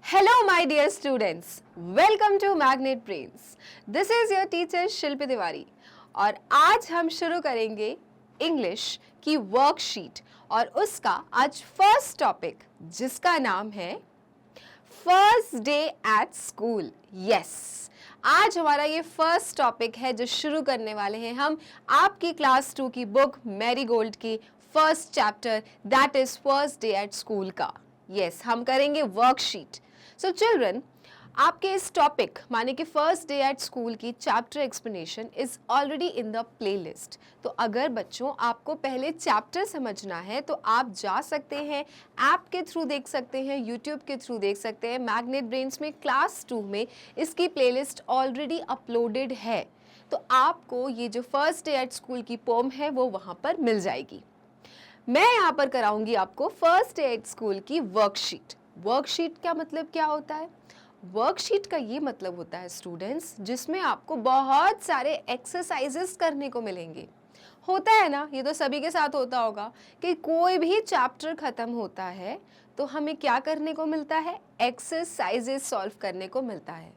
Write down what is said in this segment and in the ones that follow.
Hello, my dear students. Welcome to Magnet Brains. This is your teacher शिल्पी तिवारी और आज हम शुरू करेंगे इंग्लिश की वर्कशीट और उसका आज फर्स्ट टॉपिक जिसका नाम है first day at school. Yes, आज हमारा ये फर्स्ट टॉपिक है जो शुरू करने वाले हैं हम आपकी क्लास 2 की बुक मैरीगोल्ड की first chapter that is first day at school का। यस, हम करेंगे वर्कशीट। सो चिल्ड्रन, आपके इस टॉपिक माने कि फर्स्ट डे एट स्कूल की chapter explanation is already in the playlist. तो अगर बच्चों आपको पहले चैप्टर समझना है तो आप जा सकते हैं, ऐप के थ्रू देख सकते हैं, यूट्यूब के थ्रू देख सकते हैं। मैग्नेट ब्रेन्स में क्लास 2 में इसकी प्लेलिस्ट ऑलरेडी अपलोडेड है, तो आपको ये जो फर्स्ट डे एट स्कूल की पोम है वो वहाँ पर मिल जाएगी। मैं यहाँ पर कराऊंगी आपको फर्स्ट डे एट स्कूल की वर्कशीट। वर्कशीट का मतलब क्या होता है? वर्कशीट का ये मतलब होता है स्टूडेंट्स, जिसमें आपको बहुत सारे एक्सरसाइजेस करने को मिलेंगे। होता है ना, ये तो सभी के साथ होता होगा कि कोई भी चैप्टर खत्म होता है तो हमें क्या करने को मिलता है? एक्सरसाइजेस सॉल्व करने को मिलता है।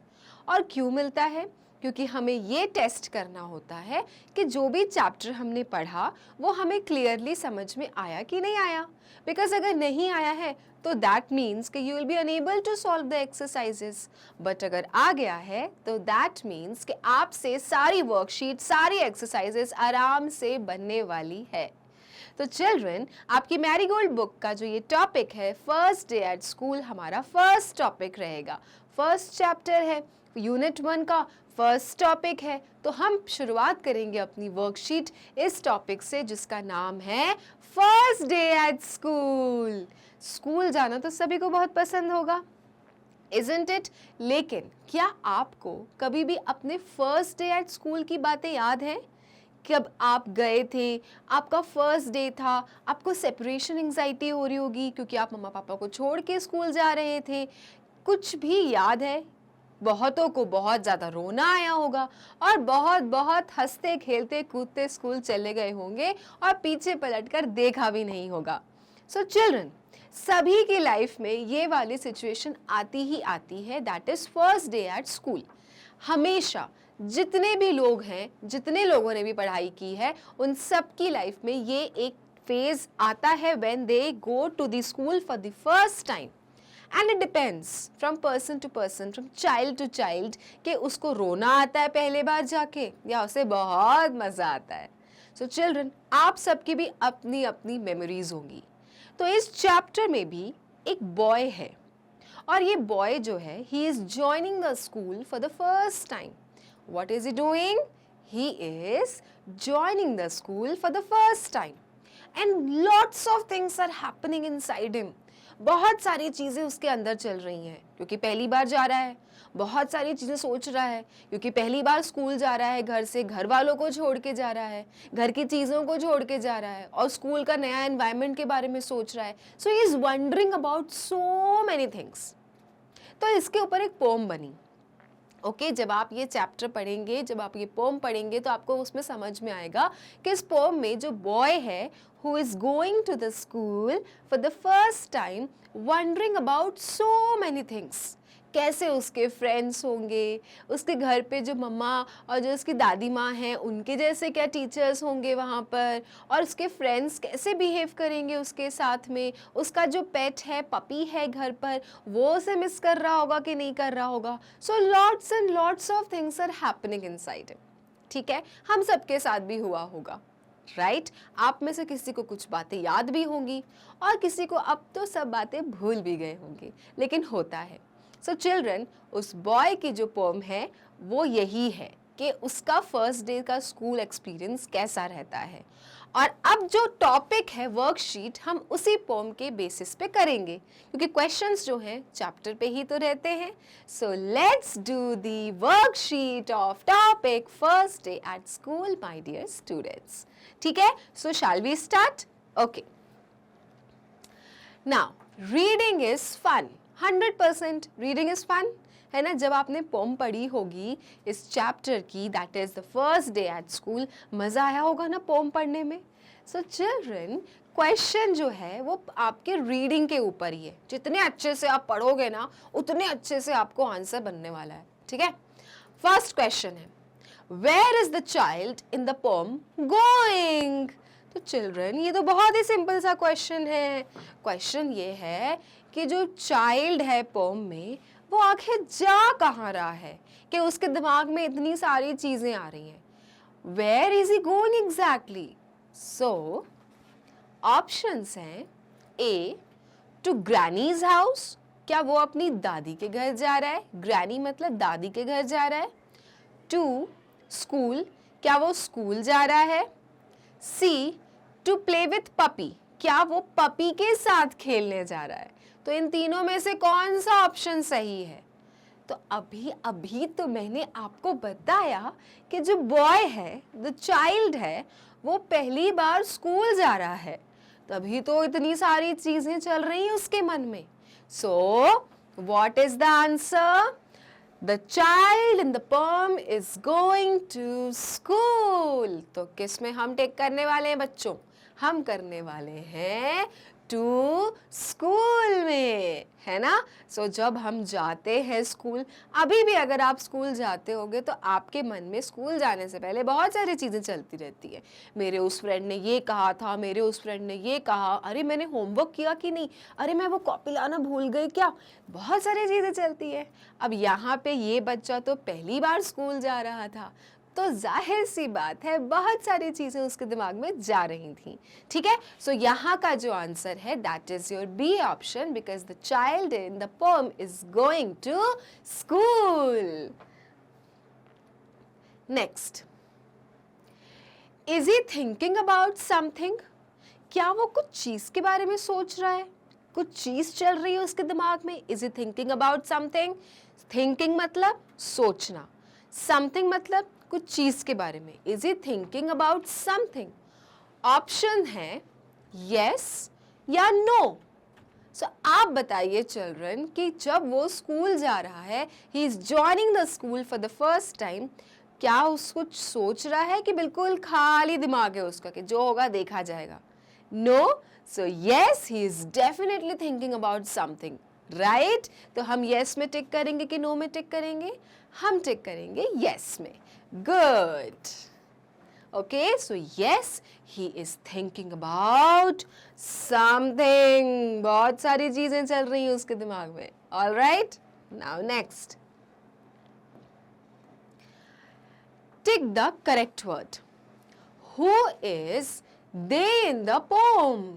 और क्यों मिलता है? क्योंकि हमें ये टेस्ट करना होता है कि जो भी चैप्टर हमने पढ़ा वो हमें क्लियरली समझ में आया कि नहीं आया। बिकॉज अगर नहीं आया है तो दैट मीन्स कि you will be unable to solve the exercises, but अगर आ गया है तो दैट मीन्स कि आपसे सारी वर्कशीट, सारी एक्सरसाइजेस आराम से बनने वाली है। तो चिल्ड्रन, आपकी मैरीगोल्ड बुक का जो ये टॉपिक है फर्स्ट डे एट स्कूल हमारा फर्स्ट टॉपिक रहेगा। फर्स्ट चैप्टर है, यूनिट 1 का फर्स्ट टॉपिक है। तो हम शुरुआत करेंगे अपनी वर्कशीट इस टॉपिक से जिसका नाम है first day at school. School जाना तो सभी को बहुत पसंद होगा, isn't it? लेकिन क्या आपको कभी भी अपने फर्स्ट डे एट स्कूल की बातें याद हैं? कब आप गए थे, आपका फर्स्ट डे था, आपको सेपरेशन एंजाइटी हो रही होगी क्योंकि आप मम्मा पापा को छोड़ के स्कूल जा रहे थे। कुछ भी याद है? बहुतों को बहुत ज़्यादा रोना आया होगा और बहुत बहुत हंसते खेलते कूदते स्कूल चले गए होंगे और पीछे पलटकर देखा भी नहीं होगा। सो चिल्ड्रन, सभी की लाइफ में ये वाली सिचुएशन आती ही आती है, that is first day at school. हमेशा जितने भी लोग हैं, जितने लोगों ने भी पढ़ाई की है, उन सब की लाइफ में ये एक फेज आता है when they go to the school for the first time. And it depends from person to person, from child to child, कि उसको रोना आता है पहले बार जाके या उसे बहुत मज़ा आता है। सो चिल्ड्रन, आप सबकी भी अपनी अपनी मेमोरीज होंगी। तो इस चैप्टर में भी एक बॉय है और ये बॉय जो है he is joining the school for the first time. What is he doing? He is joining the school for the first time and lots of things are happening inside him. बहुत सारी चीज़ें उसके अंदर चल रही हैं क्योंकि पहली बार जा रहा है। बहुत सारी चीज़ें सोच रहा है क्योंकि पहली बार स्कूल जा रहा है, घर से घर वालों को छोड़ के जा रहा है, घर की चीज़ों को छोड़ के जा रहा है और स्कूल का नया एनवायरनमेंट के बारे में सोच रहा है। So he is wondering about so many things. तो इसके ऊपर एक पोम बनी। ओके, जब आप ये चैप्टर पढ़ेंगे, जब आप ये पोम पढ़ेंगे तो आपको उसमें समझ में आएगा कि इस पोम में जो बॉय है who is going to the school for the first time wondering about so many things, कैसे उसके फ्रेंड्स होंगे, उसके घर पे जो मम्मा और जो उसकी दादी माँ हैं उनके जैसे क्या टीचर्स होंगे वहाँ पर, और उसके फ्रेंड्स कैसे बिहेव करेंगे उसके साथ में, उसका जो पेट है, पपी है घर पर, वो उसे मिस कर रहा होगा कि नहीं कर रहा होगा। So lots and lots of things are happening inside. ठीक है, हम सबके साथ भी हुआ होगा, राइट? आप में से किसी को कुछ बातें याद भी होंगी और किसी को अब तो सब बातें भूल भी गए होंगे, लेकिन होता है। सो चिल्ड्रन, उस बॉय की जो पोम है वो यही है कि उसका फर्स्ट डे का स्कूल एक्सपीरियंस कैसा रहता है। और अब जो टॉपिक है वर्कशीट, हम उसी पोम के बेसिस पे करेंगे क्योंकि क्वेश्चंस जो हैं चैप्टर पे ही तो रहते हैं। So let's do the worksheet of topic first day at school my dear students. ठीक है, so shall we start? Okay, now reading is fun. 100% reading is fun है ना। जब आपने पोम पढ़ी होगी इस चैप्टर की, that is the first day at school, मज़ा आया होगा ना पोम पढ़ने में। सो चिल्ड्रन, क्वेश्चन जो है वो आपके रीडिंग के ऊपर ही है, जितने अच्छे से आप पढ़ोगे ना उतने अच्छे से आपको आंसर बनने वाला है, ठीक है। फर्स्ट क्वेश्चन है, where is the child in the poem going. तो चिल्ड्रन, ये तो बहुत ही सिंपल सा क्वेश्चन है। क्वेश्चन ये है कि जो चाइल्ड है पोम में वो आखिर जा कहाँ रहा है कि उसके दिमाग में इतनी सारी चीजें आ रही हैं। Where is he going exactly? So options हैं, ए टू ग्रैनीज हाउस, क्या वो अपनी दादी के घर जा रहा है, ग्रैनी मतलब दादी के घर जा रहा है। टू स्कूल, क्या वो स्कूल जा रहा है। सी टू प्ले विथ पपी, क्या वो पपी के साथ खेलने जा रहा है। तो इन तीनों में से कौन सा ऑप्शन सही है? तो अभी तो मैंने आपको बताया कि जो बॉय है, द चाइल्ड है, वो पहली बार स्कूल जा रहा है, तभी तो इतनी सारी चीजें चल रही हैं उसके मन में। So what is the answer? The child in the poem is going to school। तो किस में हम टेक करने वाले हैं बच्चों? हम करने वाले हैं टू स्कूल में, है ना। सो जब हम जाते हैं स्कूल, अभी भी अगर आप स्कूल जाते होगे तो आपके मन में स्कूल जाने से पहले बहुत सारी चीज़ें चलती रहती है। मेरे उस फ्रेंड ने ये कहा था, मेरे उस फ्रेंड ने ये कहा, अरे मैंने होमवर्क किया कि नहीं, अरे मैं वो कॉपी लाना भूल गई क्या, बहुत सारी चीज़ें चलती है। अब यहाँ पे ये बच्चा तो पहली बार स्कूल जा रहा था, तो जाहिर सी बात है बहुत सारी चीजें उसके दिमाग में जा रही थी, ठीक है। सो यहाँ का जो आंसर है that is your B option, because the child in the poem is going to school. Next, is he thinking about something, क्या वो कुछ चीज के बारे में सोच रहा है, कुछ चीज चल रही है उसके दिमाग में। Is he thinking about something, thinking मतलब सोचना, समथिंग मतलब कुछ चीज के बारे में। Is he thinking about something? Option है यस या नो। सो आप बताइए चिल्ड्रन कि जब वो स्कूल जा रहा है, he is joining the school for the first time, क्या उसको सोच रहा है कि बिल्कुल खाली दिमाग है उसका कि जो होगा देखा जाएगा? No. So yes, he is definitely thinking about something, right. तो हम यस में टिक करेंगे कि नो में टिक करेंगे? हम टिक करेंगे यस में। Good. Okay, so yes, he is thinking about something, बहुत सारी चीजें चल रही हैं उसके दिमाग में। All right, now next, tick the correct word. Who is they in the pome?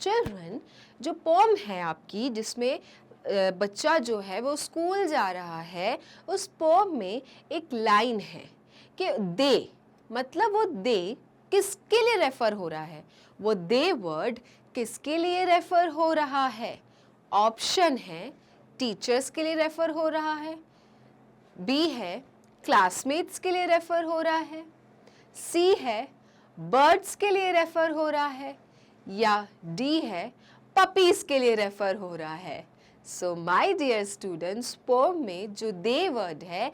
Children, जो पोम है आपकी जिसमें बच्चा जो है वो स्कूल जा रहा है, उस पोम में एक लाइन है कि दे, मतलब वो दे किसके लिए रेफर हो रहा है, वो दे वर्ड किसके लिए रेफर हो रहा है? ऑप्शन है टीचर्स के लिए रेफर हो रहा है, बी है क्लासमेट्स के लिए रेफर हो रहा है, सी है बर्ड्स के लिए रेफर हो रहा है, या डी है पपीज के लिए रेफर हो रहा है। So my dear students, poem में जो दे वर्ड है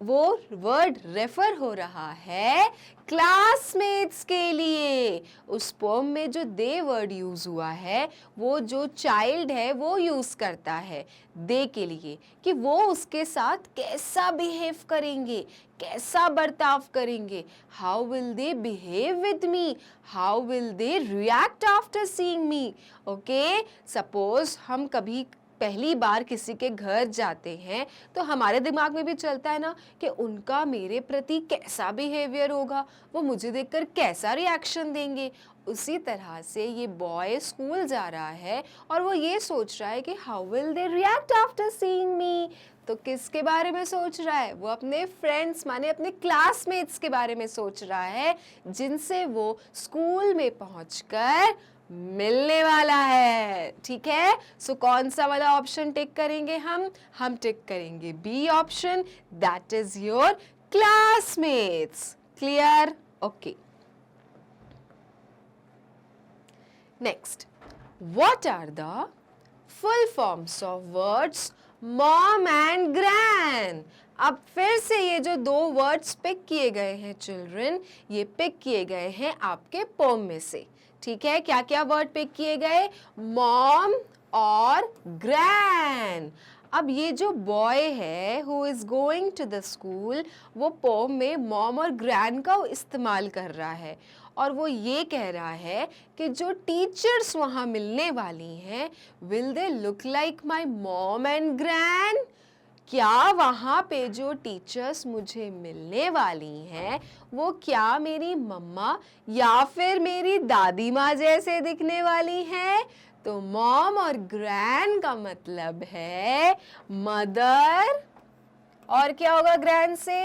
वो वर्ड रेफर हो रहा है क्लासमेट्स के लिए। उस पोम में जो दे वर्ड यूज हुआ है वो जो चाइल्ड है वो यूज करता है दे के लिए, कि वो उसके साथ कैसा बिहेव करेंगे, कैसा बर्ताव करेंगे। How will they behave with me, how will they react after seeing me. Okay, suppose हम कभी पहली बार किसी के घर जाते हैं तो हमारे दिमाग में भी चलता है ना कि उनका मेरे प्रति कैसा बिहेवियर होगा, वो मुझे देखकर कैसा रिएक्शन देंगे। उसी तरह से ये बॉय स्कूल जा रहा है और वो ये सोच रहा है कि how will they react after seeing मी। तो किसके बारे में सोच रहा है? वो अपने फ्रेंड्स माने अपने क्लासमेट्स के बारे में सोच रहा है जिनसे वो स्कूल में पहुंचकर मिलने वाला है। ठीक है, सो कौन सा वाला ऑप्शन टिक करेंगे हम टिक करेंगे B option, that is your classmates. Clear? Okay, next, what are the full forms of words mom and gran? अब फिर से ये जो दो वर्ड्स पिक किए गए हैं चिल्ड्रन, ये पिक किए गए हैं आपके पोम में से। ठीक है, क्या क्या वर्ड पिक किए गए? मॉम और ग्रैंड। अब ये जो बॉय है who is going to the school, वो पोम में मॉम और ग्रैंड का इस्तेमाल कर रहा है और वो ये कह रहा है कि जो टीचर्स वहाँ मिलने वाली हैं, will they look like my mom and grand? क्या वहाँ पे जो टीचर्स मुझे मिलने वाली हैं वो क्या मेरी मम्मा या फिर मेरी दादी माँ जैसे दिखने वाली हैं? तो मॉम और ग्रैंड का मतलब है मदर, और क्या होगा ग्रैंड से?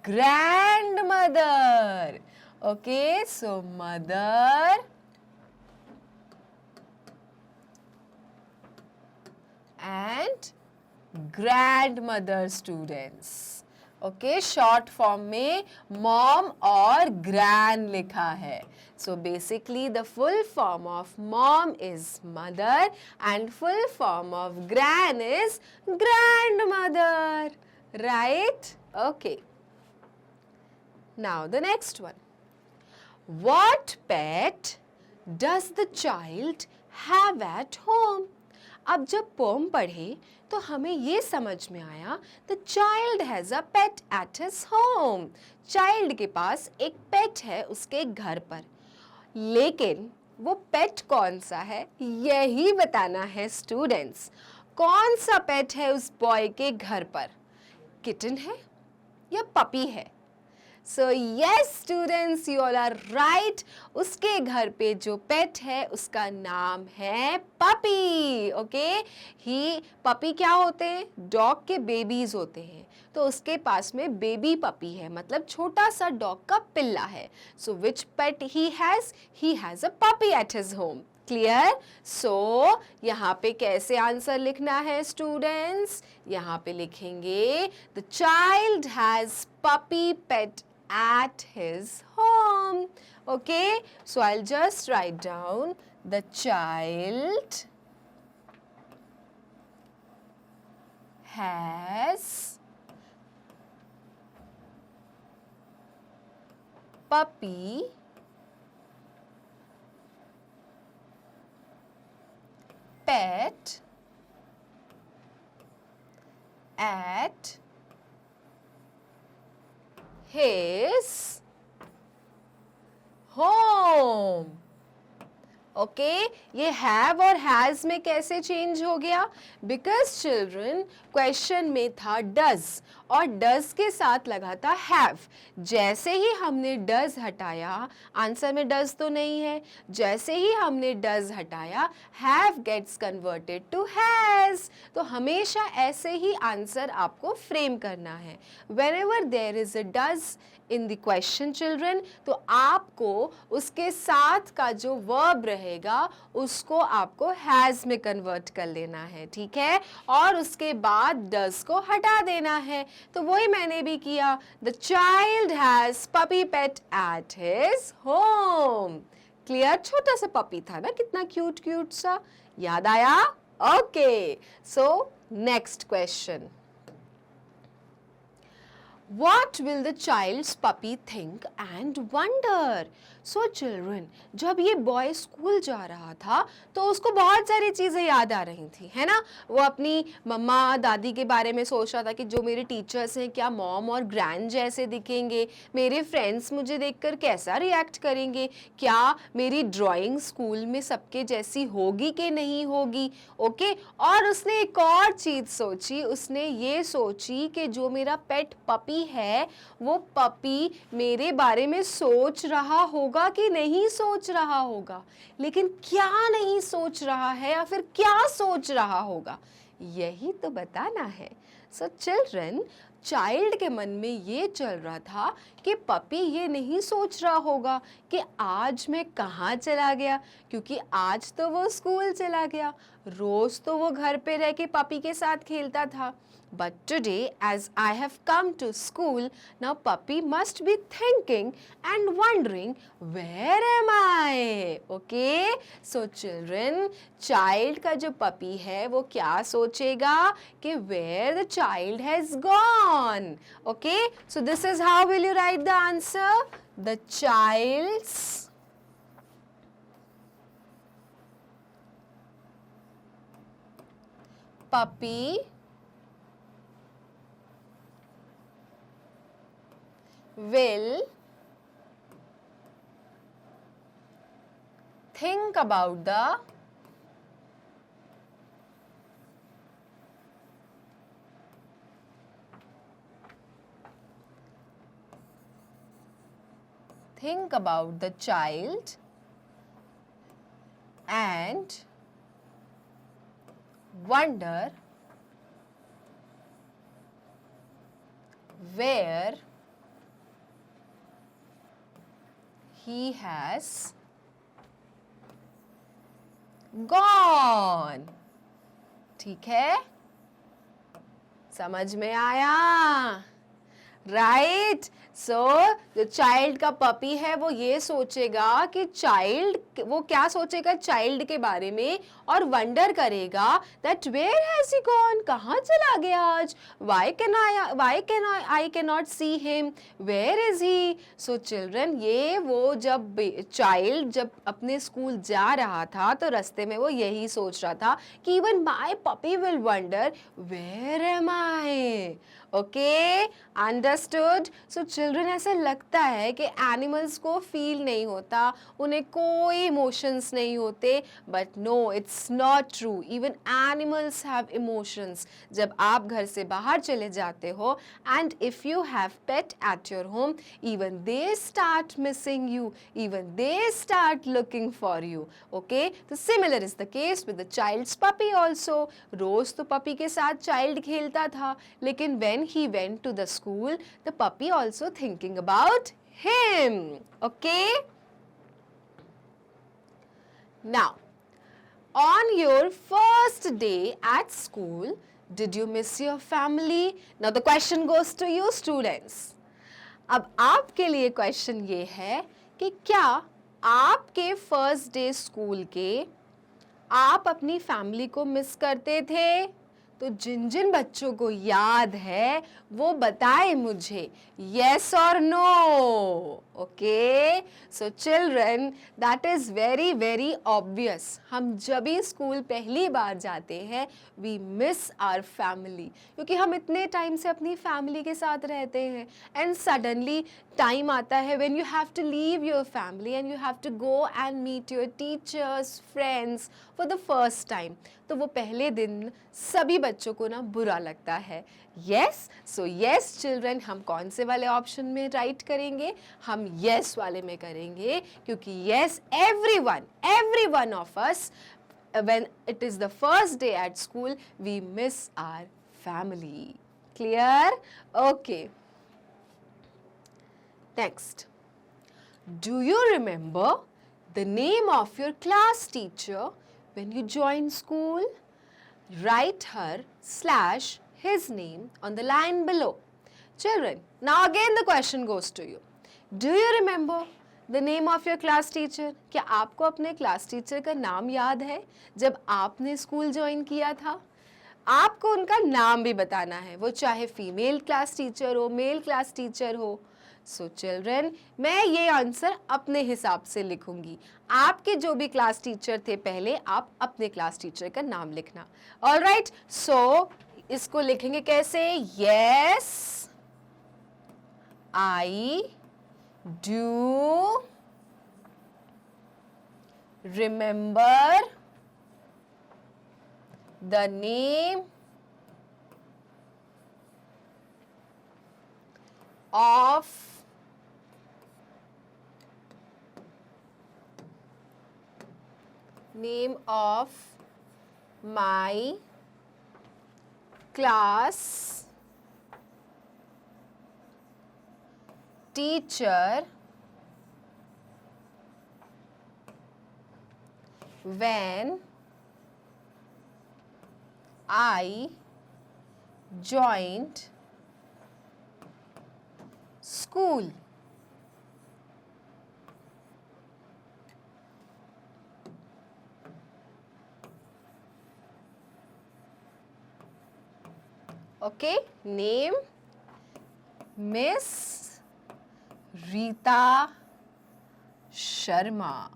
Grand mother. Okay, so mother and grandmother students. Okay, short form में मॉम और ग्रैंड लिखा है। So basically the full form of mom is mother and full form of grand is grandmother, right? Okay, now the next one. What pet does the child have at home? अब जब pome पढ़े तो हमें ये समझ में आया the child has a pet eight his home. Child के पास एक पेट है उसके घर पर, लेकिन वो पेट कौन सा है यही बताना है स्टूडेंट्स. कौन सा पेट है उस बॉय के घर पर? किटन है या पपी है? So yes students, you all are right. उसके घर पे जो पेट है उसका नाम है पपी. ओके, ही पपी क्या होते हैं? डॉग के बेबीज होते हैं. तो उसके पास में बेबी पपी है, मतलब छोटा सा डॉग का पिल्ला है. So which pet he has a puppy at his home. Clear? So यहाँ पे कैसे आंसर लिखना है स्टूडेंट्स? यहाँ पे लिखेंगे the child has puppy pet at his home. Okay, so I'll just write down the child has puppy pet at his home. Okay, ये have और हैज़ में कैसे चेंज हो गया? बिकॉज चिल्ड्रन क्वेश्चन में था डज और डज के साथ लगा था हैव. जैसे ही हमने डज हटाया, आंसर में डज तो नहीं है, जैसे ही हमने डज हटाया have gets converted to has. तो हमेशा ऐसे ही आंसर आपको फ्रेम करना है. Whenever there is a does in the question children, तो आपको उसके साथ का जो वर्ब रहेगा उसको आपको हैज़ में कन्वर्ट कर लेना है. ठीक है, और उसके बाद डज को हटा देना है. तो वही मैंने भी किया. The child has puppy pet eight his home. Clear? छोटा सा पपी था ना, कितना क्यूट क्यूट सा. याद आया? Okay, so next question. What will the child's puppy think and wonder? So children, जब ये बॉय स्कूल जा रहा था तो उसको बहुत सारी चीज़ें याद आ रही थी, है ना. वो अपनी मम्मा दादी के बारे में सोच रहा था कि जो मेरे टीचर्स हैं क्या मॉम और ग्रैंड जैसे दिखेंगे, मेरे फ्रेंड्स मुझे देखकर कैसा रिएक्ट करेंगे, क्या मेरी ड्राइंग स्कूल में सबके जैसी होगी कि नहीं होगी. ओके, और उसने एक और चीज़ सोची. उसने ये सोची कि जो मेरा पेट पपी है वो पपी मेरे बारे में सोच रहा होगा कि नहीं सोच रहा होगा. लेकिन क्या नहीं सोच रहा है या फिर क्या सोच रहा होगा, यही तो बताना है. सो चिल्ड्रन, चाइल्ड के मन में ये चल रहा था कि पपी ये नहीं सोच रहा होगा कि आज मैं कहाँ चला गया, क्योंकि आज तो वो स्कूल चला गया, रोज़ तो वो घर पे रह के पपी के साथ खेलता था. But today, as I have come to school, now puppy must be thinking and wondering, where am I? Okay? So children, child का जो puppy है वो क्या सोचेगा कि where the child has gone. Okay? So this is how will you write the answer? The child's puppy will think about the child and wonder where he has gone. ठीक है, समझ में आया? राइट। सो जो चाइल्ड का puppy है वो ये सोचेगा कि वो क्या सोचेगा चाइल्ड के बारे में, और वंडर करेगा that where has he gone, कहाँ चला गया आज, why can I not see him, where is he. So children, ये वो जब चाइल्ड जब अपने स्कूल जा रहा था तो रास्ते में वो यही सोच रहा था कि even my puppy will wonder where am I. Okay, understood. So children, ऐसा लगता है कि एनिमल्स को फील नहीं होता, उन्हें कोई इमोशंस नहीं होते, but no, it's not true. Even animals have emotions. जब आप घर से बाहर चले जाते हो and if you have pet at your home, even they start missing you, even they start looking for you. Okay, तो similar is the case with the child's puppy also. रोज तो पपी के साथ चाइल्ड खेलता था, लेकिन when he went to the school, the puppy also thinking about him. Okay? Now, on your first day at school, did you miss your family? Now the question goes to you students. अब आपके लिए question ये है कि क्या आपके first day school के आप अपनी फैमिली को मिस करते थे? तो जिन जिन बच्चों को याद है वो बताए मुझे, yes or no. Okay, so children, that is very very obvious. हम जब भी स्कूल पहली बार जाते हैं we miss our family, क्योंकि हम इतने टाइम से अपनी फैमिली के साथ रहते हैं and suddenly टाइम आता है when you have to leave your family and you have to go and meet your teachers, friends for the first time. तो वो पहले दिन सभी बच्चों को ना बुरा लगता है। yes, so yes children, हम कौन से वाले ऑप्शन में राइट करेंगे? हम yes वाले में करेंगे, क्योंकि yes, every one of us, when it is the first day at school, we miss our family. Clear? Okay. Next. Do you remember the name of your class teacher when you joined school? Write her/his name on the line below. Children, now again the question goes to you. Do you remember the name of your class teacher? क्या आपको अपने class teacher का नाम याद है जब आपने school join किया था? आपको उनका नाम भी बताना है, वो चाहे फीमेल क्लास टीचर हो, मेल क्लास टीचर हो। सो चिल्ड्रन, मैं ये आंसर अपने हिसाब से लिखूंगी। आपके जो भी क्लास टीचर थे पहले, आप अपने क्लास टीचर का नाम लिखना। ऑलराइट, सो इसको लिखेंगे कैसे? Yes, I do remember the name of my class teacher when I joined school. Okay, name Miss Rita Sharma.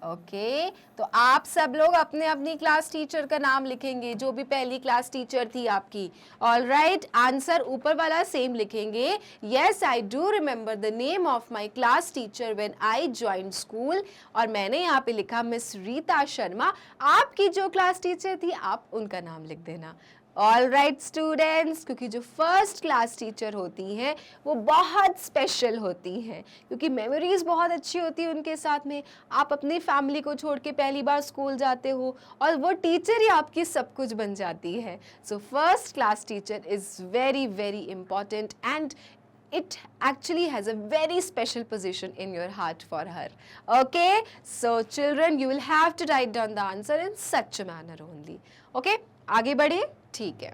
Okay तो आप सब लोग अपने अपनी क्लास टीचर का नाम लिखेंगे, जो भी पहली क्लास टीचर थी आपकी। ऑल राइट, आंसर ऊपर वाला सेम लिखेंगे। Yes I do remember the name of my class teacher when I join school. और मैंने यहाँ पे लिखा मिस रीता शर्मा। आपकी जो क्लास टीचर थी आप उनका नाम लिख देना। ऑल राइट स्टूडेंट्स, क्योंकि जो फर्स्ट क्लास टीचर होती हैं वो बहुत स्पेशल होती हैं, क्योंकि मेमोरीज बहुत अच्छी होती है उनके साथ में। आप अपनी फैमिली को छोड़ के पहली बार स्कूल जाते हो और वो टीचर ही आपकी सब कुछ बन जाती है। So first class teacher is very very important and it actually has a very special position in your heart for her. Okay, so children, you will have to write down the answer in such a manner only. Okay, आगे बढ़े, ठीक है।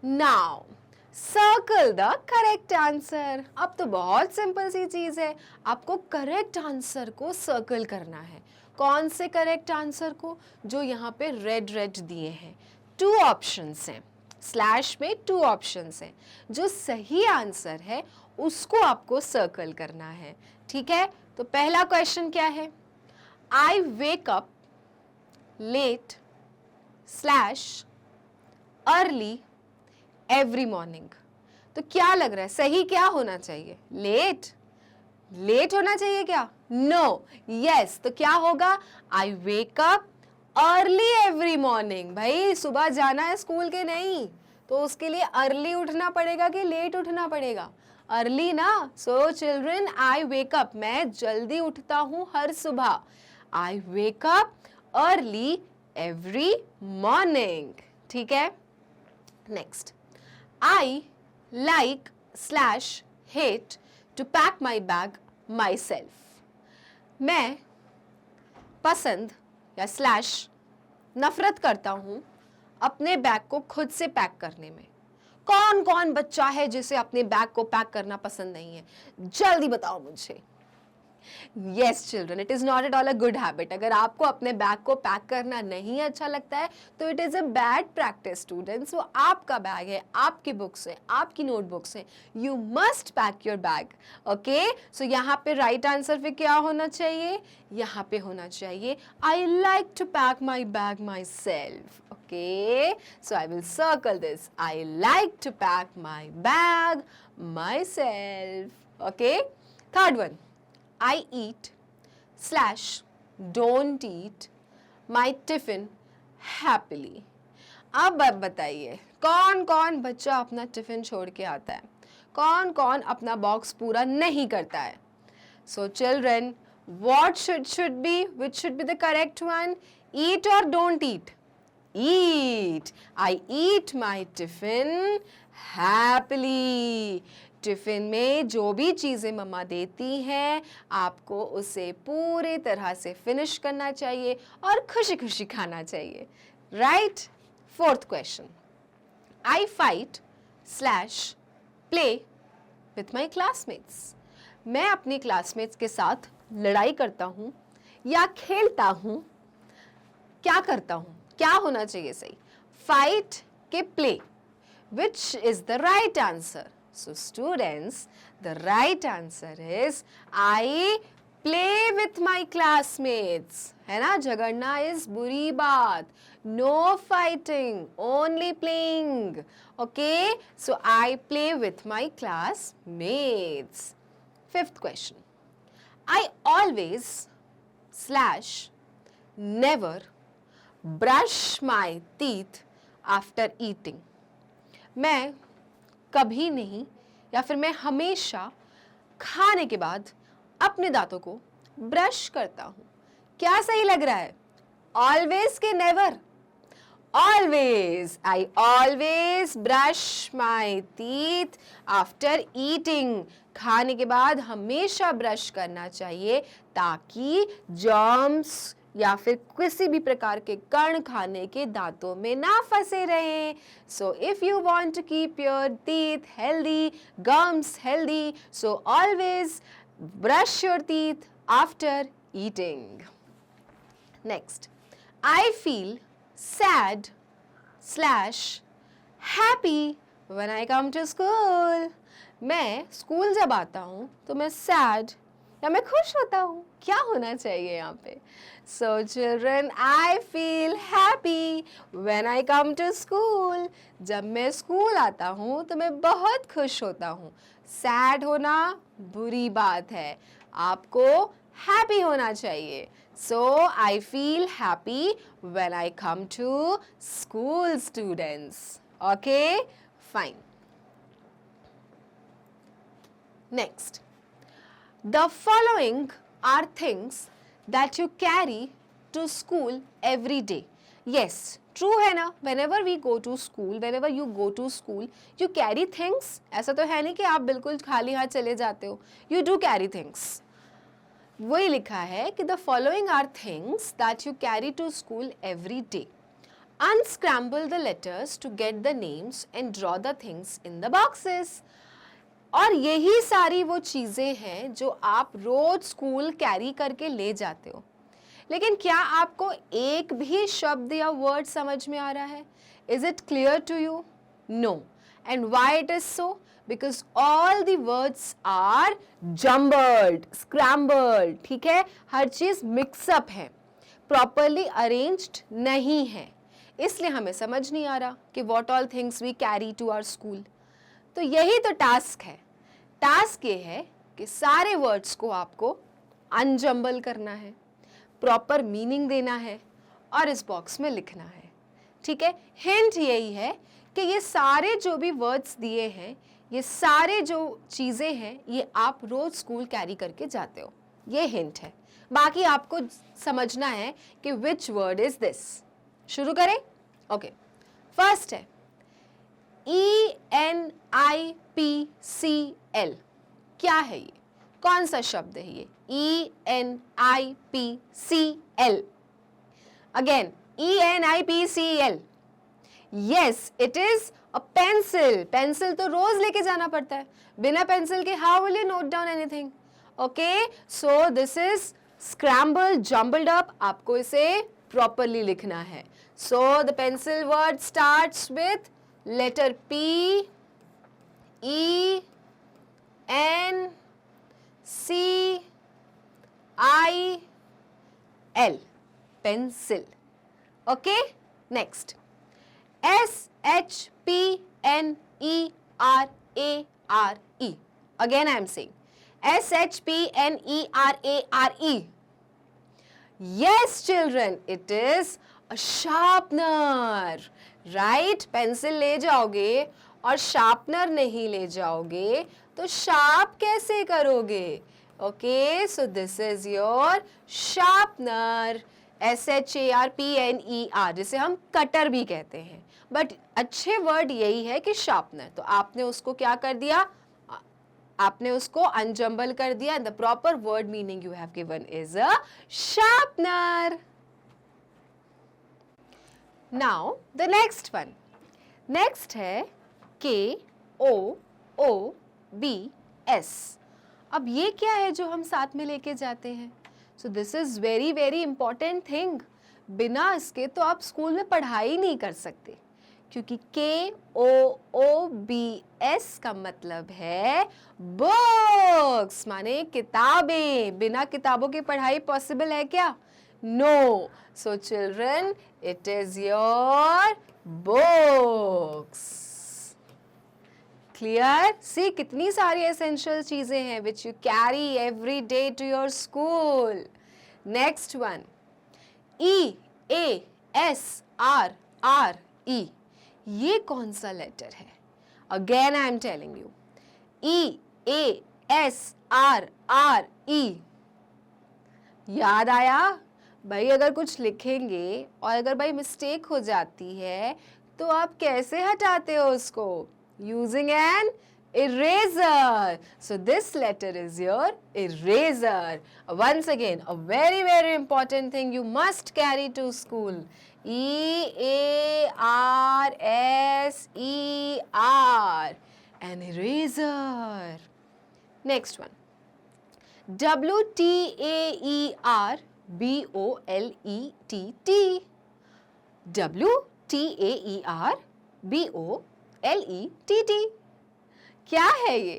Now circle the correct answer. अब तो बहुत simple सी चीज है, आपको करेक्ट आंसर को सर्कल करना है। कौन से करेक्ट आंसर को? जो यहाँ पे रेड रेड दिए हैं। 2 ऑप्शंस हैं, स्लैश में 2 ऑप्शंस हैं। जो सही आंसर है उसको आपको सर्कल करना है, ठीक है। तो पहला क्वेश्चन क्या है? I wake up late slash early every morning. तो क्या लग रहा है सही क्या होना चाहिए? लेट, लेट होना चाहिए क्या? No, yes. तो क्या होगा? I wake up early every morning. भाई सुबह जाना है स्कूल के, नहीं तो उसके लिए अर्ली उठना पड़ेगा कि लेट उठना पड़ेगा? अर्ली ना। सो चिल्ड्रन, आई वेक अप, मैं जल्दी उठता हूँ हर सुबह। I wake up early every morning, ठीक है। Next, I like slash hate to pack my bag myself. मैं पसंद या स्लैश नफरत करता हूँ अपने बैग को खुद से पैक करने में। कौन कौन बच्चा है जिसे अपने बैग को पैक करना पसंद नहीं है? जल्दी बताओ मुझे। Yes children, it is not at all a good habit. अगर आपको अपने बैग को पैक करना नहीं अच्छा लगता है तो it is a bad practice students. वो आपका बैग है, आपकी बुक्स है, आपकी नोटबुक्स है, you must pack your bag. Okay, so यहाँ पे राइट आंसर फिर क्या होना चाहिए? यहाँ पे होना चाहिए I like to pack my bag myself. Okay, so I will circle this. I like to pack my bag myself. Okay, third one, I eat slash don't eat my tiffin happily. अब बताइए कौन कौन बच्चा अपना tiffin छोड़ के आता है? कौन कौन अपना बॉक्स पूरा नहीं करता है? So children, what should be, which should be the correct one? Eat or don't eat? Eat. I eat my tiffin happily. Tiffin में जो भी चीज़ें मम्मा देती हैं आपको उसे पूरे तरह से फिनिश करना चाहिए और खुशी खुशी खाना चाहिए, right. Fourth question, I fight slash play with my classmates. मैं अपनी क्लासमेट्स के साथ लड़ाई करता हूँ या खेलता हूँ। क्या करता हूँ? क्या होना चाहिए सही? फाइट के play, which is the right answer? So students, the right answer is I play with my classmates, है ना। झगड़ना इज बुरी बात, no fighting, only playing. Okay, so I play with my classmates. Fifth question, I always slash never brush my teeth after eating. मैं कभी नहीं या फिर मैं हमेशा खाने के बाद अपने दांतों को ब्रश करता हूँ। क्या सही लग रहा है? ऑलवेज के never? Always, I always brush my teeth after eating. खाने के बाद हमेशा ब्रश करना चाहिए ताकि जर्म्स या फिर किसी भी प्रकार के कण खाने के दांतों में ना फंसे रहें। So if you want to keep your teeth healthy, gums healthy, so always brush your teeth after eating. Next, I feel sad slash happy when I come to school. मैं स्कूल जब आता हूँ तो मैं सैड या मैं खुश होता हूँ, क्या होना चाहिए यहाँ पे? So children, I feel happy when I come to school. जब मैं स्कूल आता हूँ तो मैं बहुत खुश होता हूँ। सैड होना बुरी बात है, आपको हैप्पी होना चाहिए। So I feel happy when I come to school students. Okay, fine. Next, the following are things that you carry to school every day. Yes, true है ना? Whenever we go to school, whenever you go to school, you carry things. ऐसा तो है नहीं कि आप बिल्कुल खाली हाथ चले जाते हो. You do carry things. वही लिखा है कि the following are things that you carry to school every day. Unscramble the letters to get the names and draw the things in the boxes. और यही सारी वो चीज़ें हैं जो आप रोज स्कूल कैरी करके ले जाते हो। लेकिन क्या आपको एक भी शब्द या वर्ड समझ में आ रहा है? Is it clear to you? No. And why it is so? Because all the words are jumbled, scrambled. ठीक है, हर चीज मिक्सअप है, प्रॉपरली अरेंज्ड नहीं है, इसलिए हमें समझ नहीं आ रहा कि what all things we carry to our school. तो यही तो टास्क है। टास्क ये है कि सारे वर्ड्स को आपको अनजम्बल करना है, प्रॉपर मीनिंग देना है और इस बॉक्स में लिखना है। ठीक है, हिंट यही है कि ये सारे जो भी वर्ड्स दिए हैं, ये सारे जो चीज़ें हैं, ये आप रोज स्कूल कैरी करके जाते हो। ये हिंट है, बाकी आपको समझना है कि विच वर्ड इज दिस। शुरू करें? ओके, फर्स्ट है ENIPCL। क्या है ये? कौन सा शब्द है ये? ENIPCL। Again, ENIPCL। Yes, it is a pencil. Pencil तो रोज लेके जाना पड़ता है, बिना पेंसिल के how will you note down anything? Okay, so this is scrambled, jumbled up. आपको इसे प्रॉपरली लिखना है। So the pencil word starts with letter P, E, N, C, I, L, pencil. Okay, next, SHPNERARE. Again I am saying SHPNERARE. Yes children, it is a sharpener. Right, pencil ले जाओगे और sharpener नहीं ले जाओगे तो sharp कैसे करोगे? Okay, so this is your sharpener, SHARPNER, जिसे हम कटर भी कहते हैं, बट अच्छे वर्ड यही है कि शार्पनर। तो आपने उसको क्या कर दिया? आपने उसको अनजम्बल कर दिया। The proper word meaning you have given is a sharpener. Now the next one. Next है KOOBS। अब ये क्या है जो हम साथ में लेके जाते हैं? So this is very very important thing. बिना इसके तो आप स्कूल में पढ़ाई नहीं कर सकते, क्योंकि KOOBS का मतलब है बुक्स, माने किताबें। बिना किताबों की पढ़ाई पॉसिबल है क्या? No. So children, it is your books. Clear? See, कितनी सारी essential चीजें हैं which you carry every day to your school. Next one, EASRRE. ये कौन सा लेटर है? Again I am telling you, EASRRE. याद आया? भाई अगर कुछ लिखेंगे और अगर भाई मिस्टेक हो जाती है तो आप कैसे हटाते हो उसको? Using an eraser. So this letter is your eraser. Once again, a very very important thing you must carry to school. EARSER, an eraser. Next one, WTAER BOLETT. WTAER BOLETT. क्या है ये?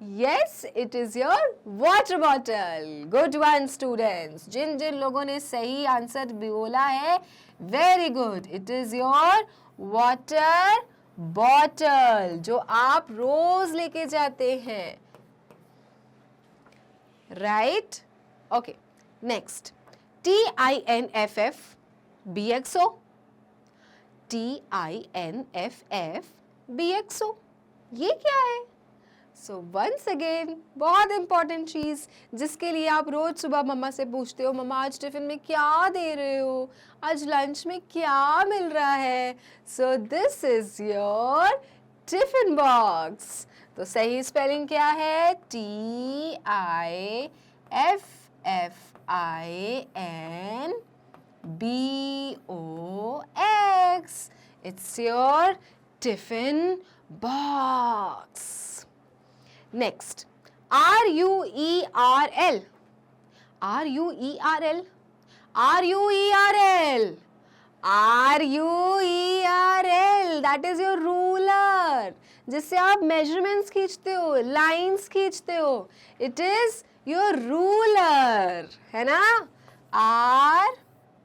Yes, it is your water bottle. Good one, students. जिन जिन लोगों ने सही answer बोला है, very good. It is your water bottle, जो आप रोज लेके जाते हैं. Right? Okay. Next. TINFF BXO. TINFF BXO. ये क्या है? सो वंस अगेन बहुत इंपॉर्टेंट चीज़ जिसके लिए आप रोज सुबह मम्मा से पूछते हो, मम्मा आज टिफिन में क्या दे रहे हो, आज लंच में क्या मिल रहा है. सो this is your tiffin box. तो सही स्पेलिंग क्या है? TIFFINBOX. It's your tiffin box. Next, RUERL. RUERL. RUERL. RUERL. That is your ruler. जिससे आप measurements खींचते हो, lines खींचते हो. It is your ruler. है ना?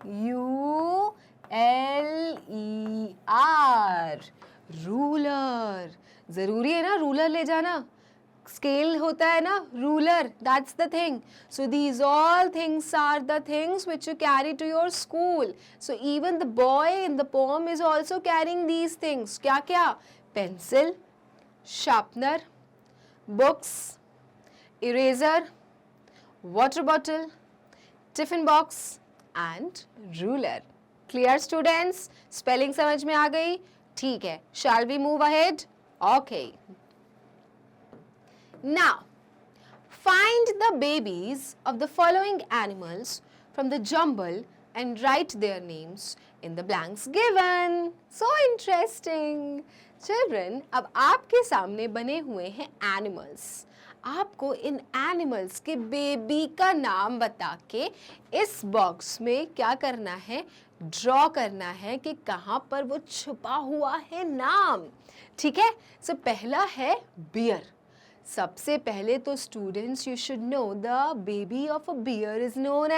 RULER. Ruler. जरूरी है ना रूलर ले जाना. स्केल होता है ना, ruler, that's the thing. So these all things are the things which you carry to your school. So even the boy in the poem is also carrying these things. क्या क्या? Pencil, sharpener, books, eraser, water bottle, tiffin box and ruler. Clear students? Spelling समझ में आ गई? ठीक है. Shall we move ahead? Okay. Now, find the babies of the following animals from the jumble and write their names in the blanks given. So interesting. Children, अब आपके सामने बने हुए हैं animals. आपको इन animals के बेबी का नाम बता के इस बॉक्स में क्या करना है? ड्रॉ करना है कि कहाँ पर वो छुपा हुआ है नाम. ठीक है? सो पहला है बियर. सबसे पहले तो students you should know the baby of a bear is known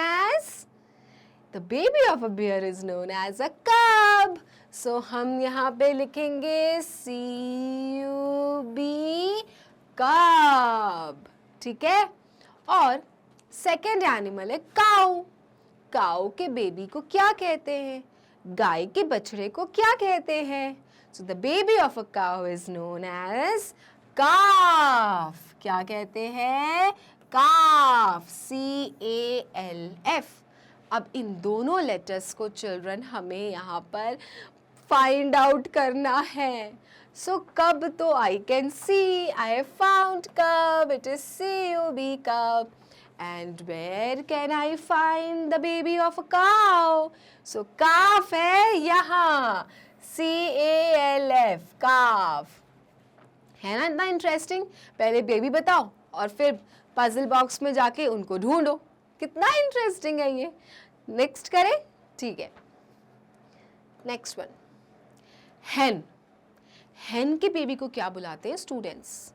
as a cub. सो हम यहाँ पे लिखेंगे CUB कब. ठीक है? और सेकेंड एनिमल है काऊ. काऊ के बेबी को क्या कहते हैं? गाय के बछड़े को क्या कहते हैं? So the baby of a cow is known as calf. क्या कहते हैं? काफ. CALF. अब इन दोनों लेटर्स को चिल्ड्रन हमें यहाँ पर फाइंड आउट करना है. सो कब तो I can see, I have found cub, it is CUB cub. And where can I find the baby of a cow? So calf है यहाँ. CALF काफ. है ना इतना इंटरेस्टिंग? पहले बेबी बताओ और फिर पजल बॉक्स में जाके उनको ढूंढो. कितना इंटरेस्टिंग है ये. नेक्स्ट करें? ठीक है. नेक्स्ट वन, हेन. हेन के बेबी को क्या बुलाते हैं students?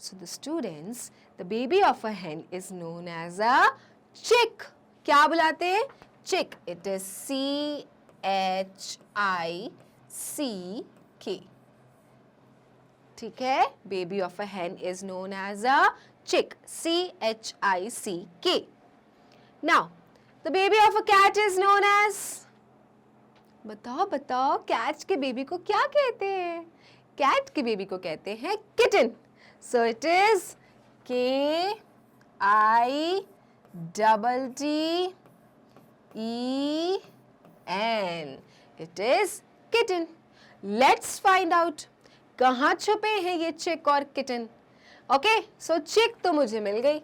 So the students, the baby of अ हेन इज नोन एज अ चिक. क्या बुलाते हैं? चिक. It is CHICK. ठीक है? Baby of a hen is known as a chick. CHICK. Now the baby of a cat is known as, बताओ बताओ, cat के बेबी को क्या कहते हैं? कैट के बेबी को कहते हैं kitten. So it is KITTEN. It is kitten. Let's find out कहाँ छुपे हैं ये चिक और किटन. ओके, सो चिक तो मुझे मिल गई.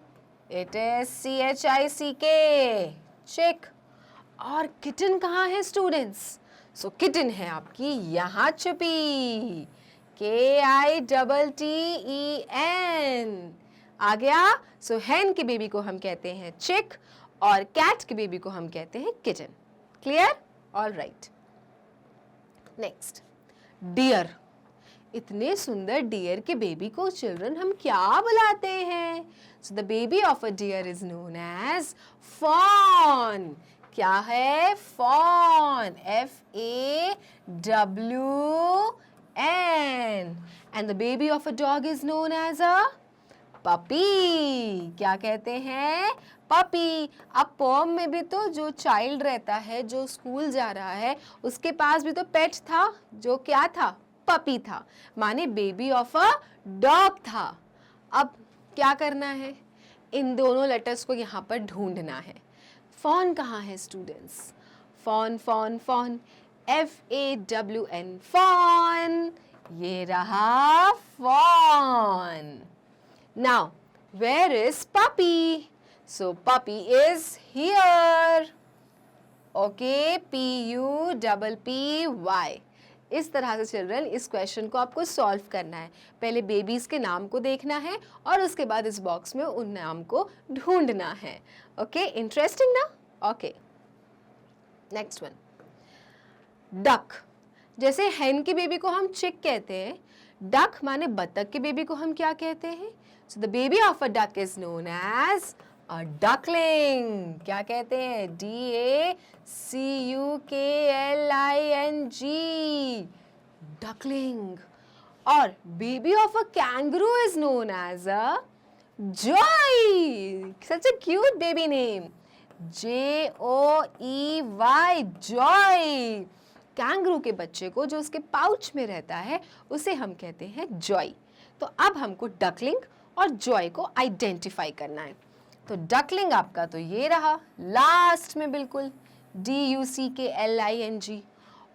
इट इज CHICK, चिक. और किटन कहाँ है स्टूडेंट्स? सो किटन है आपकी यहाँ छुपी. KITTEN. आ गया. सो हेन के बेबी को हम कहते हैं चिक और कैट के बेबी को हम कहते हैं kitten. Clear? All right. Next, deer. इतने सुंदर डियर के बेबी को चिल्ड्रन हम क्या बुलाते हैं? So the baby of a deer is known as fawn. क्या है? Fawn, FAWN। And the baby of a dog is known as a puppy. क्या कहते हैं? पपी। अब पोम में भी तो जो चाइल्ड रहता है, जो स्कूल जा रहा है, उसके पास भी तो पेट था, जो क्या था? पपी था, माने बेबी ऑफ अ डॉग था। अब क्या करना है? इन दोनों लेटर्स को यहाँ पर ढूंढना है। फॉन कहाँ है students? Fawn fawn fawn, FAWN, fawn. ये रहा fawn. Now, where is puppy? So, puppy is here. Okay, PUPPY। इस तरह से चिल्ड्रन इस क्वेश्चन को आपको सॉल्व करना है। पहले बेबीज के नाम को देखना है और उसके बाद इस बॉक्स में उन नाम को ढूंढना है। ओके, इंटरेस्टिंग ना? Okay, next one, duck. जैसे हेन के बेबी को हम चिक कहते हैं, डक माने बतख के बेबी को हम क्या कहते हैं? So the baby of a duck is known as a duckling। क्या कहते हैं? DACUKLING, duckling। और baby of a kangaroo is known as a joy। Such a cute baby name, JOEY, joy। Kangaroo के बच्चे को जो उसके पाउच में रहता है उसे हम कहते हैं जॉय। तो अब हमको डकलिंग और जॉय को आइडेंटिफाई करना है। तो डकलिंग आपका तो ये रहा लास्ट में बिल्कुल, DUCKLING।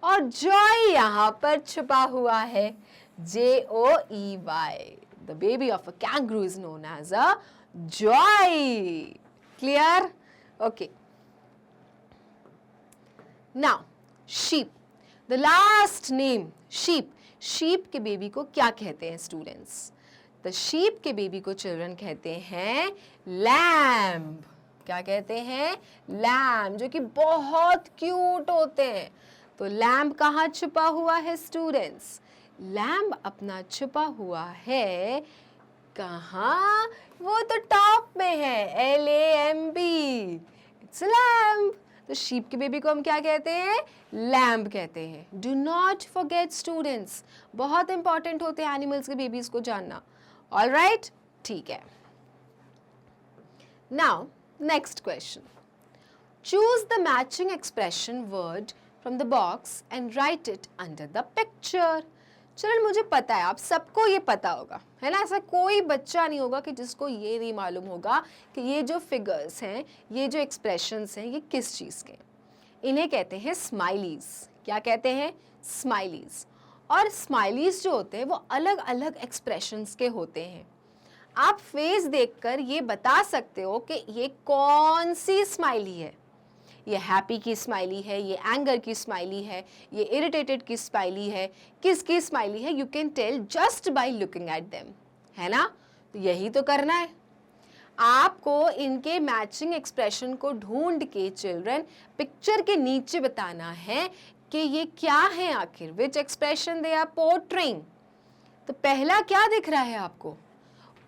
और जॉय यहाँ पर छुपा हुआ है, JOEY। The baby of a kangaroo is known as a joey. Clear? Okay, now sheep, the last name, sheep. Sheep के बेबी को क्या कहते हैं स्टूडेंट्स? द शीप के बेबी को चिल्ड्रन कहते हैं लैम्ब। क्या कहते हैं? लैम्ब, जो कि बहुत क्यूट होते हैं। तो लैम्ब कहाँ छुपा हुआ है स्टूडेंट्स? लैम्ब अपना छुपा हुआ है कहाँ? वो तो टॉप में है, LAMB, इट्स लैम्ब। तो शीप के बेबी को हम क्या कहते हैं? लैम्ब कहते हैं। डू नॉट फॉरगेट स्टूडेंट्स, बहुत इंपॉर्टेंट होते हैं एनिमल्स के बेबीज को जानना। ऑल राइट, ठीक है। Now next question, choose the matching expression word from the box and right it under the picture. चलो, मुझे पता है, आप सबको ये पता होगा, है ना? ऐसा कोई बच्चा नहीं होगा कि जिसको ये नहीं मालूम होगा कि ये जो फिगर्स हैं, ये जो एक्सप्रेशंस हैं, ये किस चीज़ के। इन्हें कहते हैं स्माइलीज। क्या कहते हैं? स्माइलीज। और स्माइलीज जो होते हैं वो अलग अलग एक्सप्रेशंस के होते हैं। आप फेस देखकर ये बता सकते हो कि ये कौन सी स्माइली है। ये हैप्पी की स्माइली है, ये एंगर की स्माइली है, ये इरिटेटेड की स्माइली है, किसकी स्माइली है, you can tell just by looking at them, है ना? तो यही तो करना है आपको। इनके मैचिंग एक्सप्रेशन को ढूंढ के चिल्ड्रन पिक्चर के नीचे बताना है कि ये क्या है आखिर, विच एक्सप्रेशन दे आर पोर्ट्रेइंग। तो पहला क्या दिख रहा है आपको?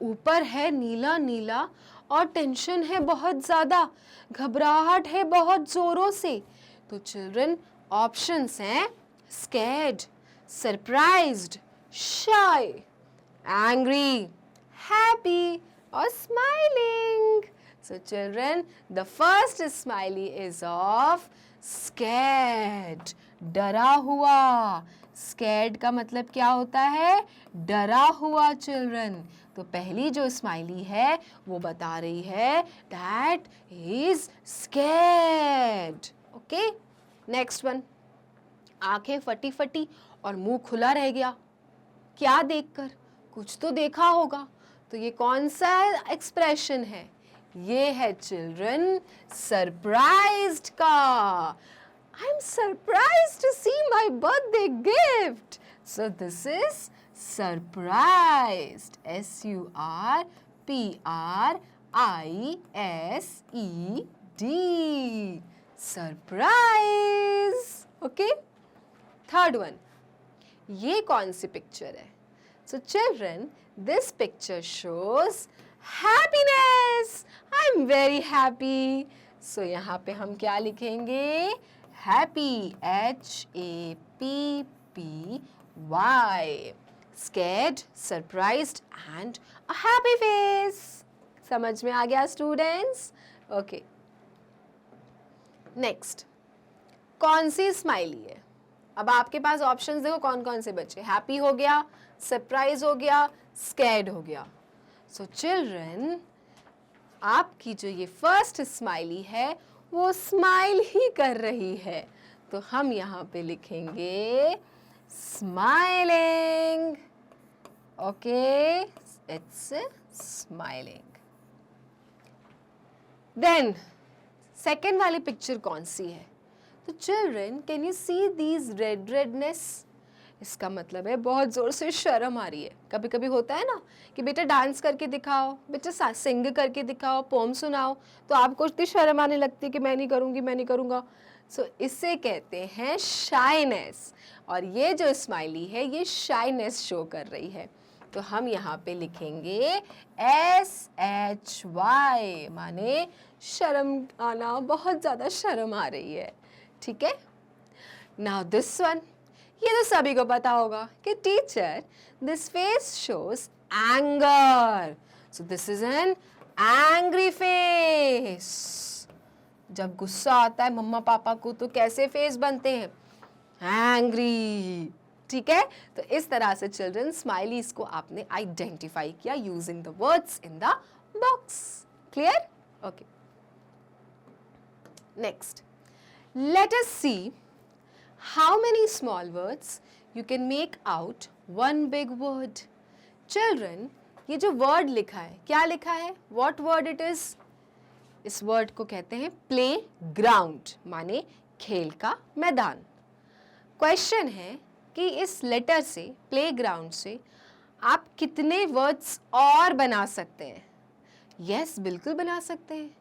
ऊपर है नीला नीला और टेंशन है बहुत ज़्यादा, घबराहट है बहुत ज़ोरों से। तो चिल्ड्रन ऑप्शंस हैं स्कैर्ड, सरप्राइज्ड, शाय, एंग्री, हैप्पी और smiling. So children, the first smiley is of scared, डरा हुआ। scared का मतलब क्या होता है? डरा हुआ चिल्ड्रन। तो पहली जो स्माइली है वो बता रही है that he is scared। Okay, next one, आंखें फटी फटी और मुंह खुला रह गया। क्या देखकर? कुछ तो देखा होगा। तो ये कौन सा एक्सप्रेशन है? ये है चिल्ड्रन सरप्राइज्ड का। I am surprised to see my birthday gift. So this is surprised, SURPRISED, surprise. Okay, third one, ये कौन सी पिक्चर है? So children, this picture shows happiness. I'm very happy. So यहाँ पे हम क्या लिखेंगे? Happy, H-A-P-P-Y. Scared, surprised and a happy face. समझ में आ गया students? Okay. Next. कौन सी स्माइली है? अब आपके पास ऑप्शंस देखो कौन कौन से बचे. हैप्पी हो गया, सरप्राइज हो गया, स्कैर्ड हो गया. सो चिल्ड्रन, आपकी जो ये फर्स्ट स्माइली है वो स्माइल ही कर रही है, तो हम यहाँ पे लिखेंगे smiling. Okay, it's smiling. Then second वाली पिक्चर कौन सी है? तो children, can you see these redness? इसका मतलब है बहुत ज़ोर से शर्म आ रही है. कभी कभी होता है ना कि बेटा डांस करके दिखाओ, बेटा सिंग करके दिखाओ, पोम सुनाओ, तो आपको इतनी शर्म आने लगती है कि मैं नहीं करूँगी, मैं नहीं करूँगा. सो इससे कहते हैं शाइनेस, और ये जो स्माइली है ये शाइनेस शो कर रही है. तो हम यहाँ पे लिखेंगे SHY, माने शर्म आना, बहुत ज़्यादा शर्म आ रही है. ठीक है. नाउ दिस वन, ये तो सभी को पता होगा कि teacher, this face shows anger. So this is an angry face. जब गुस्सा आता है मम्मा पापा को तो कैसे फेस बनते हैं? एंग्री. ठीक है. तो इस तरह से चिल्ड्रन स्माइलीज को आपने आइडेंटिफाई किया using the words in the box. Clear? Okay. Next, let us see how many small words you can make out one big word. Children, ये जो word लिखा है, क्या लिखा है? What word it is? इस word को कहते हैं playground, माने खेल का मैदान. Question है कि इस letter से, playground से आप कितने words और बना सकते हैं? Yes, बिल्कुल बना सकते हैं.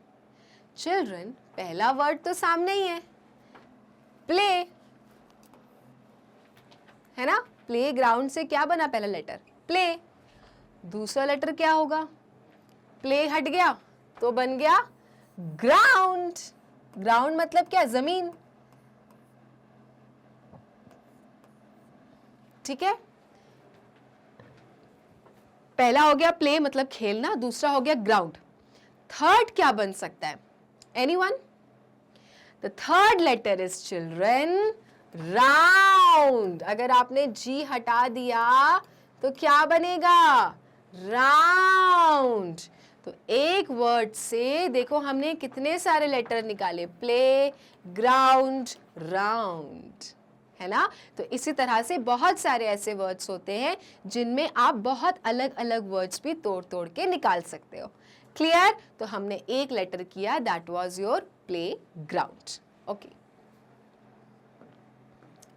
Children, पहला word तो सामने ही है, प्ले, है ना. प्ले ग्राउंड से क्या बना? पहला लेटर प्ले. दूसरा लेटर क्या होगा? प्ले हट गया तो बन गया ग्राउंड. ग्राउंड मतलब क्या? जमीन. ठीक है. पहला हो गया प्ले मतलब खेलना, दूसरा हो गया ग्राउंड. थर्ड क्या बन सकता है? Anyone? The third letter is children round. अगर आपने G हटा दिया तो क्या बनेगा? round. तो एक वर्ड से देखो हमने कितने सारे लेटर निकाले, प्ले, ग्राउंड, राउंड, है ना. तो इसी तरह से बहुत सारे ऐसे वर्ड्स होते हैं जिनमें आप बहुत अलग अलग वर्ड्स भी तोड़ तोड़ के निकाल सकते हो. क्लियर? तो हमने एक लेटर किया, that was your playground. Okay.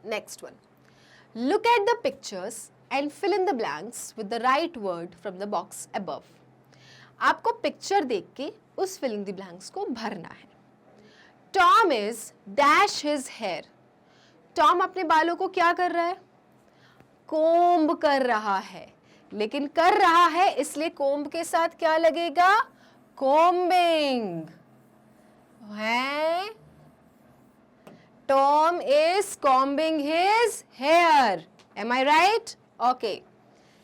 Next one, look at the pictures and fill in the blanks with the right word from the box above. आपको पिक्चर देख के उस फिलिंग द ब्लैंक्स को भरना है. Tom is dash his hair. Tom अपने बालों को क्या कर रहा है? कोम्ब कर रहा है, लेकिन कर रहा है इसलिए कोम्ब के साथ क्या लगेगा? कोम्बिंग है. Tom is combing his hair. Am I right? Okay.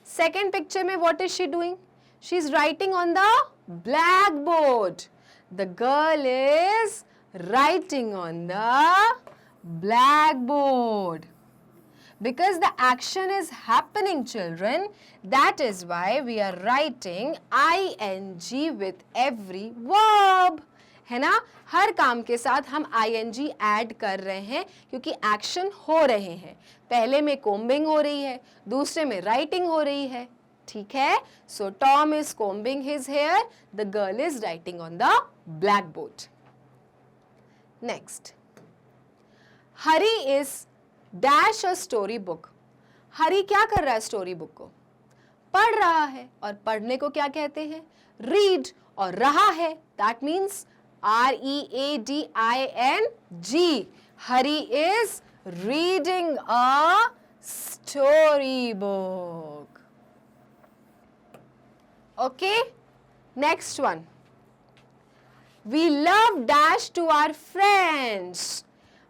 Second picture में what is she doing? She is writing on the blackboard. The girl is writing on the blackboard. Because the action is happening, children, that is why we are writing ing with every verb. है ना. हर काम के साथ हम ing add कर रहे हैं क्योंकि एक्शन हो रहे हैं. पहले में कोम्बिंग हो रही है, दूसरे में राइटिंग हो रही है. ठीक है. So Tom is combing his hair, the girl is writing on the black board. Next, Hari is dash a story book. Hari क्या कर रहा है? स्टोरी बुक को पढ़ रहा है, और पढ़ने को क्या कहते हैं? रीड. और रहा है, that means READING. Hari is reading a story book. Okay, next one. We love dash to our friends.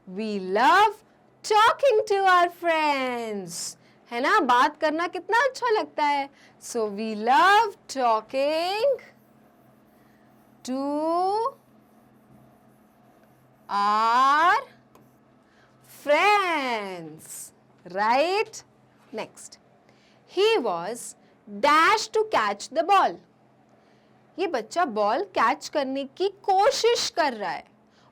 We love talking to our friends. है ना, बात करना कितना अच्छा लगता है. So we love talking to our friends. Right? Next. He was dash to catch the ball. ये बच्चा बॉल कैच करने की कोशिश कर रहा है.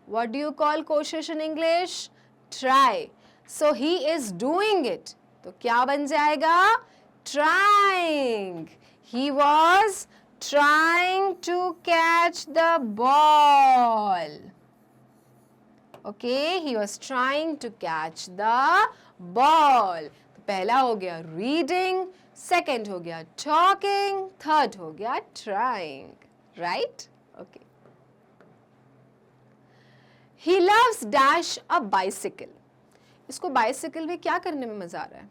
What do you call कोशिश in English? Try. So he is doing it. तो क्या बन जाएगा? Trying. He was trying to catch the ball. Okay, he was trying to catch the ball. तो पहला हो गया reading, second हो गया talking, third हो गया trying. Right? Okay. He loves dash a bicycle. इसको बाइसिकल में क्या करने में मजा आ रहा है?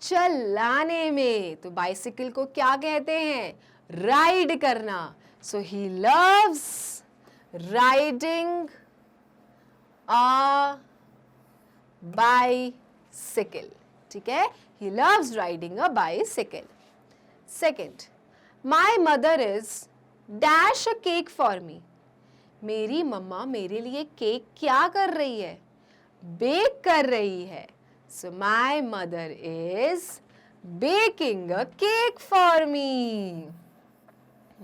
चलाने में. तो बाइसिकल को क्या कहते हैं? राइड करना. So he loves riding a bicycle. ठीक है? He loves riding a bicycle. Second, my mother is dash a cake for me. मेरी मम्मा मेरे लिए केक क्या कर रही है? बेक कर रही है. So my mother is baking a cake for me.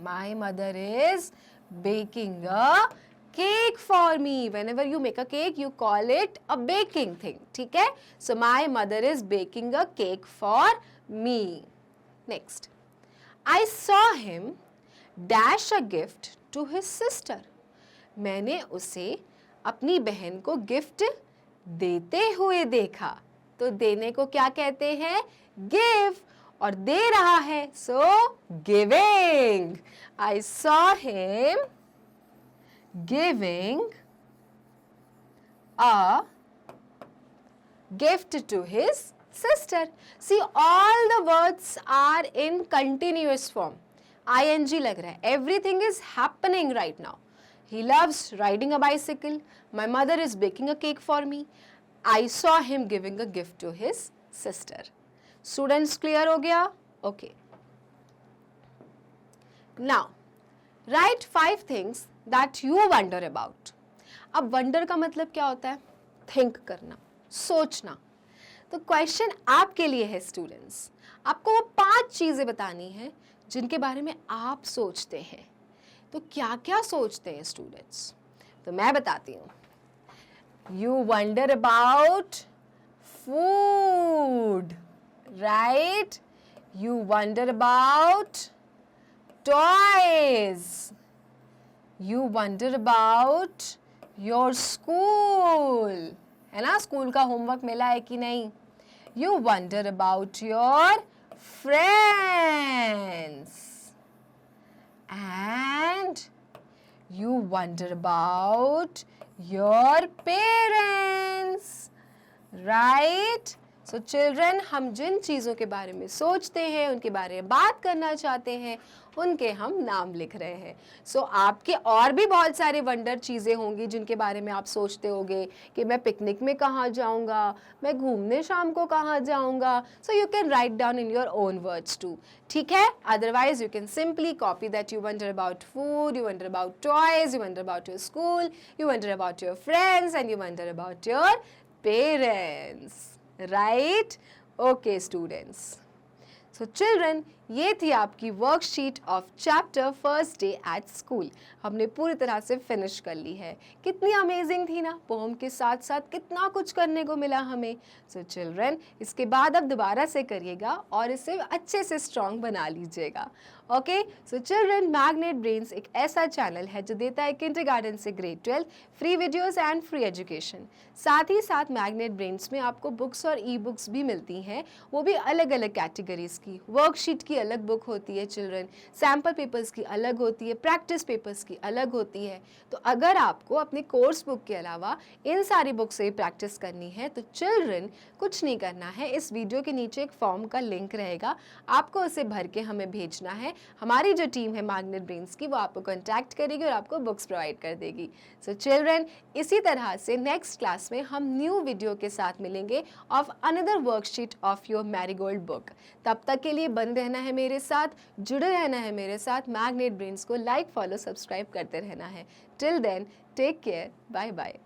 My mother is baking a cake for me. Whenever you make a cake, you call it a baking thing. ठीक है? So my mother is baking a cake for me. Next, I saw him dash a gift to his sister. मैंने उसे अपनी बहन को gift देते हुए देखा. तो देने को क्या कहते हैं? गिव. और दे रहा है, so giving. I saw him giving a gift to his sister. See, all the words are in continuous form. ing लग रहा है. Everything is happening right now. He loves riding a bicycle. My mother is baking a cake for me. I saw him giving a gift to his sister. Students, clear हो गया? Okay. Now, write 5 things that you wonder about. अब wonder का मतलब क्या होता है? Think करना, सोचना. तो क्वेश्चन आपके लिए है स्टूडेंट्स. आपको वो 5 चीजें बतानी है जिनके बारे में आप सोचते हैं. तो क्या क्या सोचते हैं स्टूडेंट्स? तो मैं बताती हूँ. You wonder about food, right? You wonder about toys. You wonder about your school. है ना, स्कूल का होमवर्क मिला है कि नहीं? You wonder about your friends. And you wonder about your parents, right? So children, हम जिन चीज़ों के बारे में सोचते हैं, उनके बारे में बात करना चाहते हैं, उनके हम नाम लिख रहे हैं. So आपके और भी बहुत सारे वंडर चीज़ें होंगी जिनके बारे में आप सोचते होंगे कि मैं पिकनिक में कहाँ जाऊँगा, मैं घूमने शाम को कहाँ जाऊँगा. So you can write down in your own words too. ठीक है? Otherwise you can simply copy that. You wonder about food, you wonder about toys, you wonder about your school, you wonder about your friends, and you wonder about your parents. Right? Okay, students. So children, ये थी आपकी worksheet of chapter first day at school. हमने पूरी तरह से finish कर ली है. कितनी अमेजिंग थी ना. पोम के साथ साथ कितना कुछ करने को मिला हमें. सो चिल्ड्रन, इसके बाद अब दोबारा से करिएगा और इसे अच्छे से स्ट्रॉन्ग बना लीजिएगा. Okay. So children, magnet brains एक ऐसा चैनल है जो देता है किंडरगार्टन से grade 12 free videos and free education. साथ ही साथ मैग्नेट ब्रेन्स में आपको बुक्स और ई बुक्स भी मिलती हैं, वो भी अलग अलग कैटेगरीज की. वर्कशीट की की अलग बुक होती है चिल्ड्रन, सैम्पल पेपर्स की अलग होती है, प्रैक्टिस पेपर्स की अलग होती है। तो अगर आपको अपनी कोर्स बुक के अलावा इन सारी बुक से प्रैक्टिस करनी है तो चिल्ड्रन कुछ नहीं करना है, इस वीडियो के नीचे एक फॉर्म का लिंक रहेगा, आपको उसे भर के हमें भेजना है। हमारी जो टीम है मैग्नेट ब्रेन्स की वो आपको कॉन्टैक्ट करेगी और आपको बुक्स प्रोवाइड कर देगी। सो चिल्ड्रन, इसी तरह से नेक्स्ट क्लास में हम न्यू वीडियो के साथ मिलेंगे of another worksheet of your marigold book. तब तक के लिए बने रहना है मेरे साथ, जुड़े रहना है मेरे साथ, मैग्नेट ब्रेन्स को लाइक, फॉलो, सब्सक्राइब करते रहना है। Till then, take care, bye bye.